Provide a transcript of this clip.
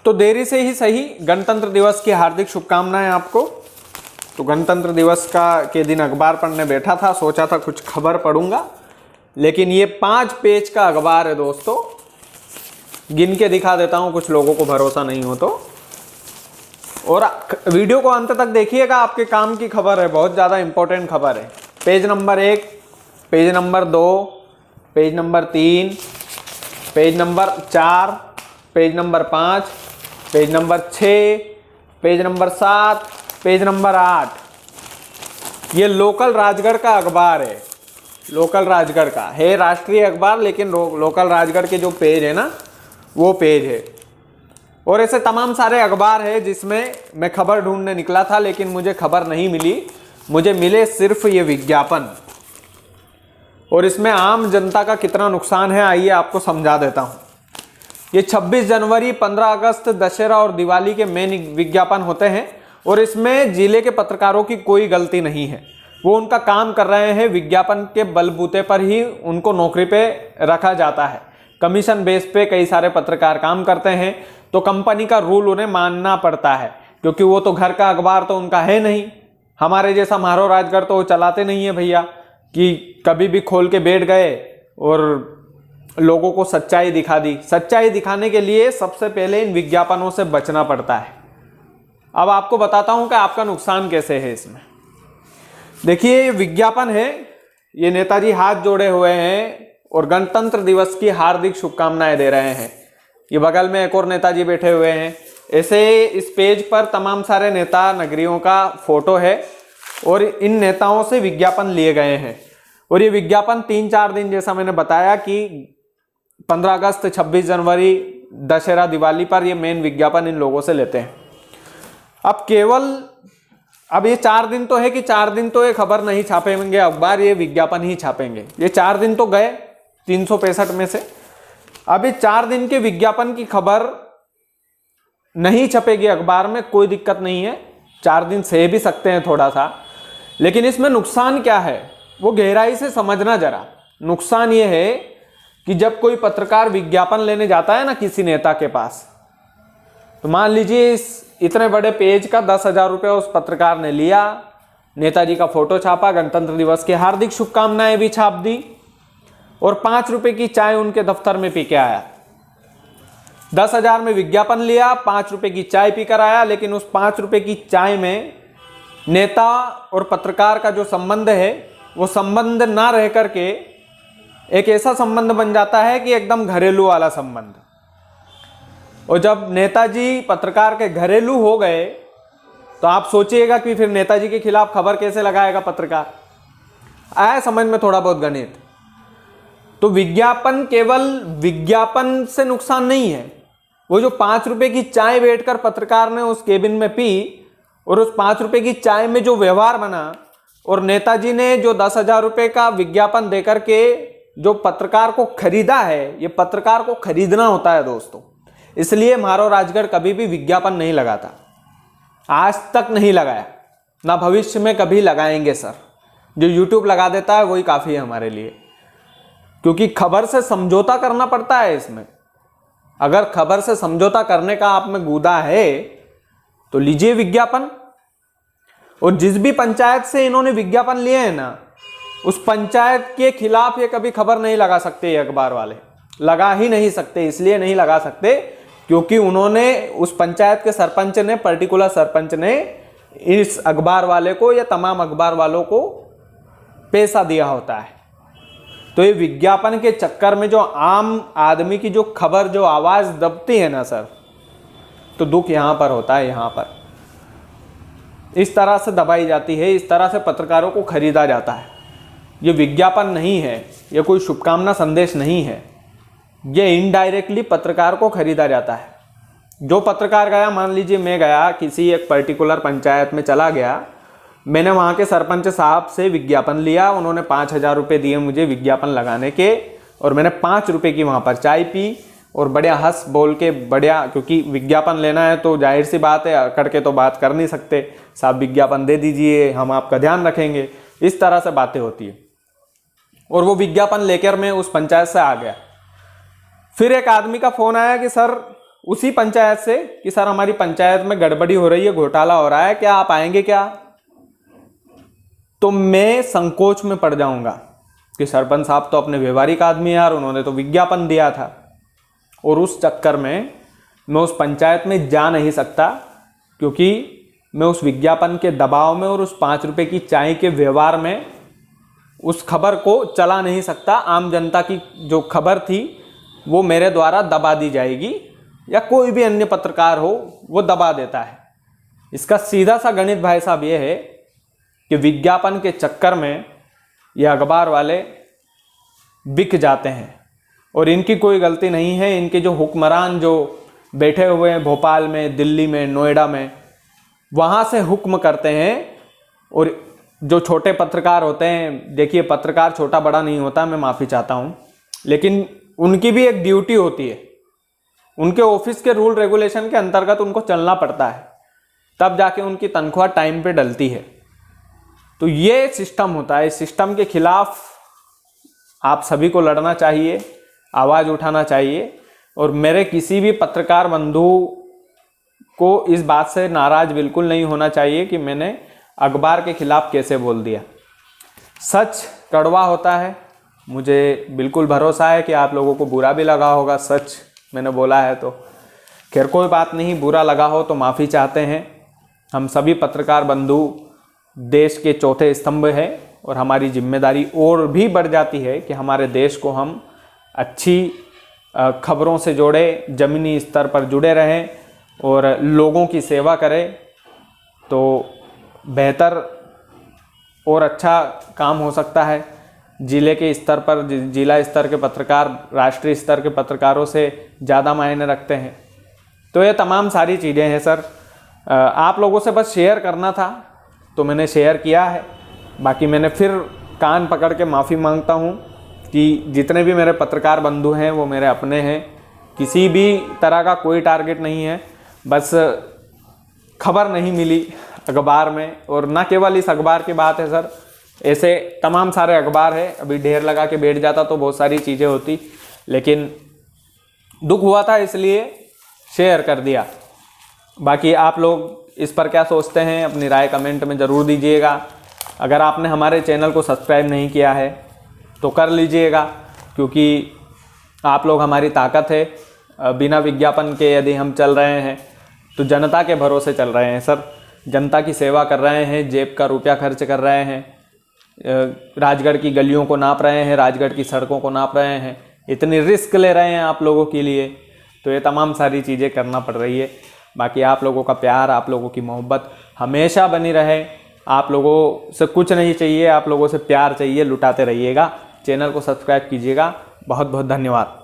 तो देरी से ही सही, गणतंत्र दिवस की हार्दिक शुभकामनाएं आपको। तो गणतंत्र दिवस के दिन अखबार पढ़ने बैठा था, सोचा था कुछ खबर पढ़ूंगा, लेकिन ये 5 पेज का अखबार है दोस्तों। गिन के दिखा देता हूं, कुछ लोगों को भरोसा नहीं हो तो। और वीडियो को अंत तक देखिएगा, आपके काम की खबर है, बहुत ज़्यादा इंपॉर्टेंट खबर है। Page number 1, page number 2, page number 3, page number 4, page number 5, page number 6, page number 7, page number 8। ये लोकल राजगढ़ का अखबार है, लोकल राजगढ़ का है, राष्ट्रीय अखबार लेकिन लोकल राजगढ़ के जो पेज है ना, वो पेज है। और ऐसे तमाम सारे अखबार है जिसमें मैं खबर ढूंढने निकला था, लेकिन मुझे खबर नहीं मिली, मुझे मिले सिर्फ ये विज्ञापन। और इसमें आम जनता का कितना नुकसान है, आइए आपको समझा देता हूं। ये 26 जनवरी, 15 अगस्त, दशहरा और दिवाली के मेन विज्ञापन होते हैं, और इसमें जिले के पत्रकारों की कोई गलती नहीं है। वो उनका काम कर रहे हैं, विज्ञापन के बलबूते पर ही उनको नौकरी पे रखा जाता है। कमीशन बेस पे कई सारे पत्रकार काम करते हैं, तो कंपनी का रूल उन्हें मानना पड़ता है, क्योंकि वो तो घर का अखबार तो उनका है नहीं। हमारे जैसा मारो राजगढ़ तो वो चलाते नहीं है भैया, कि कभी भी खोल के बैठ गए और लोगों को सच्चाई दिखा दी। सच्चाई दिखाने के लिए सबसे पहले इन विज्ञापनों से बचना पड़ता है। अब आपको बताता हूं कि आपका नुकसान कैसे है इसमें। देखिए, ये विज्ञापन है, ये नेताजी हाथ जोड़े हुए हैं और गणतंत्र दिवस की हार्दिक शुभकामनाएं दे रहे हैं। ये बगल में एक और नेताजी बैठे हुए हैं। ऐसे इस पेज पर तमाम सारे नेता नगरियों का फोटो है और इन नेताओं से विज्ञापन लिए गए हैं। और ये विज्ञापन 3-4 दिन, जैसा मैंने बताया कि 15 अगस्त, 26 जनवरी, दशहरा, दिवाली पर ये मेन विज्ञापन इन लोगों से लेते हैं। अब ये 4 दिन तो है कि 4 दिन तो ये खबर नहीं छापेंगे अखबार, ये विज्ञापन ही छापेंगे। ये 4 दिन तो गए 365 में से। अब ये 4 दिन के विज्ञापन की खबर नहीं छपेगी अखबार में, कोई दिक्कत नहीं है, 4 दिन सह भी सकते हैं थोड़ा सा। लेकिन इसमें नुकसान क्या है वो गहराई से समझना जरा। नुकसान ये है कि जब कोई पत्रकार विज्ञापन लेने जाता है ना किसी नेता के पास, तो मान लीजिए इस इतने बड़े पेज का 10,000 रुपये उस पत्रकार ने लिया, नेताजी का फोटो छापा, गणतंत्र दिवस की हार्दिक शुभकामनाएं भी छाप दी, और 5 रुपए की चाय उनके दफ्तर में पी के आया। 10,000 में विज्ञापन लिया, 5 रुपए की चाय पीकर आया, लेकिन उस 5 रुपए की चाय में नेता और पत्रकार का जो संबंध है वो संबंध ना रह करके एक ऐसा संबंध बन जाता है कि एकदम घरेलू वाला संबंध। और जब नेताजी पत्रकार के घरेलू हो गए तो आप सोचिएगा कि फिर नेताजी के खिलाफ खबर कैसे लगाएगा पत्रकार। आया समझ में थोड़ा बहुत गणित। तो विज्ञापन केवल विज्ञापन से नुकसान नहीं है, वो जो 5 रुपए की चाय बैठकर पत्रकार ने उस केबिन में पी और उस 5 रुपए की चाय में जो व्यवहार बना, और नेताजी ने जो 10,000 रुपए का विज्ञापन देकर के जो पत्रकार को खरीदा है, ये पत्रकार को खरीदना होता है दोस्तों। इसलिए मारो राजगढ़ कभी भी विज्ञापन नहीं लगाता, आज तक नहीं लगाया, ना भविष्य में कभी लगाएंगे सर। जो यूट्यूब लगा देता है वही काफ़ी है हमारे लिए, क्योंकि खबर से समझौता करना पड़ता है इसमें। अगर खबर से समझौता करने का आप में गूदा है तो लीजिए विज्ञापन। और जिस भी पंचायत से इन्होंने विज्ञापन लिए हैं ना, उस पंचायत के खिलाफ ये कभी खबर नहीं लगा सकते, ये अखबार वाले लगा ही नहीं सकते। इसलिए नहीं लगा सकते क्योंकि उन्होंने, उस पंचायत के सरपंच ने, पर्टिकुलर सरपंच ने इस अखबार वाले को या तमाम अखबार वालों को पैसा दिया होता है। तो ये विज्ञापन के चक्कर में जो आम आदमी की जो खबर, जो आवाज़ दबती है ना सर, तो दुख यहाँ पर होता है। यहाँ पर इस तरह से दबाई जाती है, इस तरह से पत्रकारों को खरीदा जाता है। ये विज्ञापन नहीं है, ये कोई शुभकामना संदेश नहीं है, ये इनडायरेक्टली पत्रकार को खरीदा जाता है। जो पत्रकार गया, मान लीजिए मैं गया किसी एक पर्टिकुलर पंचायत में चला गया, मैंने वहाँ के सरपंच साहब से विज्ञापन लिया, उन्होंने 5,000 रुपये दिए मुझे विज्ञापन लगाने के, और मैंने 5 रुपये की वहाँ पर चाय पी और बढ़िया हंस बोल के, बढ़िया, क्योंकि विज्ञापन लेना है तो जाहिर सी बात है अकड़ के तो बात कर नहीं सकते, साहब विज्ञापन दे दीजिए, हम आपका ध्यान रखेंगे, इस तरह से बातें होती है। और वो विज्ञापन लेकर मैं उस पंचायत से आ गया। फिर एक आदमी का फ़ोन आया कि सर उसी पंचायत से कि सर हमारी पंचायत में गड़बड़ी हो रही है, घोटाला हो रहा है, क्या आप आएंगे क्या? तो मैं संकोच में पड़ जाऊंगा कि सरपंच साहब तो अपने व्यवहारिक आदमी यार, उन्होंने तो विज्ञापन दिया था, और उस चक्कर में मैं उस पंचायत में जा नहीं सकता, क्योंकि मैं उस विज्ञापन के दबाव में और उस 5 रुपए की चाय के व्यवहार में उस खबर को चला नहीं सकता। आम जनता की जो खबर थी वो मेरे द्वारा दबा दी जाएगी, या कोई भी अन्य पत्रकार हो वो दबा देता है। इसका सीधा सा गणित भाई साहब ये है कि विज्ञापन के चक्कर में ये अखबार वाले बिक जाते हैं, और इनकी कोई गलती नहीं है। इनके जो हुक्मरान जो बैठे हुए हैं भोपाल में, दिल्ली में, नोएडा में, वहाँ से हुक्म करते हैं। और जो छोटे पत्रकार होते हैं, देखिए पत्रकार छोटा बड़ा नहीं होता, मैं माफ़ी चाहता हूँ, लेकिन उनकी भी एक ड्यूटी होती है, उनके ऑफिस के रूल रेगुलेशन के अंतर्गत उनको चलना पड़ता है, तब जाके उनकी तनख्वाह टाइम पे डलती है। तो ये सिस्टम होता है। इस सिस्टम के खिलाफ आप सभी को लड़ना चाहिए, आवाज़ उठाना चाहिए, और मेरे किसी भी पत्रकार बंधु को इस बात से नाराज़ बिल्कुल नहीं होना चाहिए कि मैंने अखबार के खिलाफ कैसे बोल दिया। सच कड़वा होता है, मुझे बिल्कुल भरोसा है कि आप लोगों को बुरा भी लगा होगा सच मैंने बोला है तो। खैर कोई बात नहीं, बुरा लगा हो तो माफ़ी चाहते हैं। हम सभी पत्रकार बंधु देश के चौथे स्तंभ है, और हमारी जिम्मेदारी और भी बढ़ जाती है कि हमारे देश को हम अच्छी खबरों से जोड़े, ज़मीनी स्तर पर जुड़े रहें और लोगों की सेवा करें, तो बेहतर और अच्छा काम हो सकता है। जिले के स्तर पर, जिला स्तर के पत्रकार राष्ट्रीय स्तर के पत्रकारों से ज़्यादा मायने रखते हैं। तो ये तमाम सारी चीज़ें हैं सर, आप लोगों से बस शेयर करना था तो मैंने शेयर किया है। बाकी मैंने फिर कान पकड़ के माफ़ी मांगता हूँ कि जितने भी मेरे पत्रकार बंधु हैं वो मेरे अपने हैं, किसी भी तरह का कोई टारगेट नहीं है, बस खबर नहीं मिली अखबार में। और ना केवल इस अखबार की बात है सर, ऐसे तमाम सारे अखबार है, अभी ढेर लगा के बैठ जाता तो बहुत सारी चीज़ें होती, लेकिन दुख हुआ था इसलिए शेयर कर दिया। बाकी आप लोग इस पर क्या सोचते हैं अपनी राय कमेंट में ज़रूर दीजिएगा। अगर आपने हमारे चैनल को सब्सक्राइब नहीं किया है तो कर लीजिएगा, क्योंकि आप लोग हमारी ताकत है। बिना विज्ञापन के यदि हम चल रहे हैं तो जनता के भरोसे चल रहे हैं सर, जनता की सेवा कर रहे हैं, जेब का रुपया खर्च कर रहे हैं, राजगढ़ की गलियों को नाप रहे हैं, राजगढ़ की सड़कों को नाप रहे हैं, इतनी रिस्क ले रहे हैं आप लोगों के लिए, तो ये तमाम सारी चीज़ें करना पड़ रही है। बाकी आप लोगों का प्यार, आप लोगों की मोहब्बत हमेशा बनी रहे। आप लोगों से कुछ नहीं चाहिए, आप लोगों से प्यार चाहिए, लुटाते रहिएगा। चैनल को सब्सक्राइब कीजिएगा। बहुत बहुत धन्यवाद।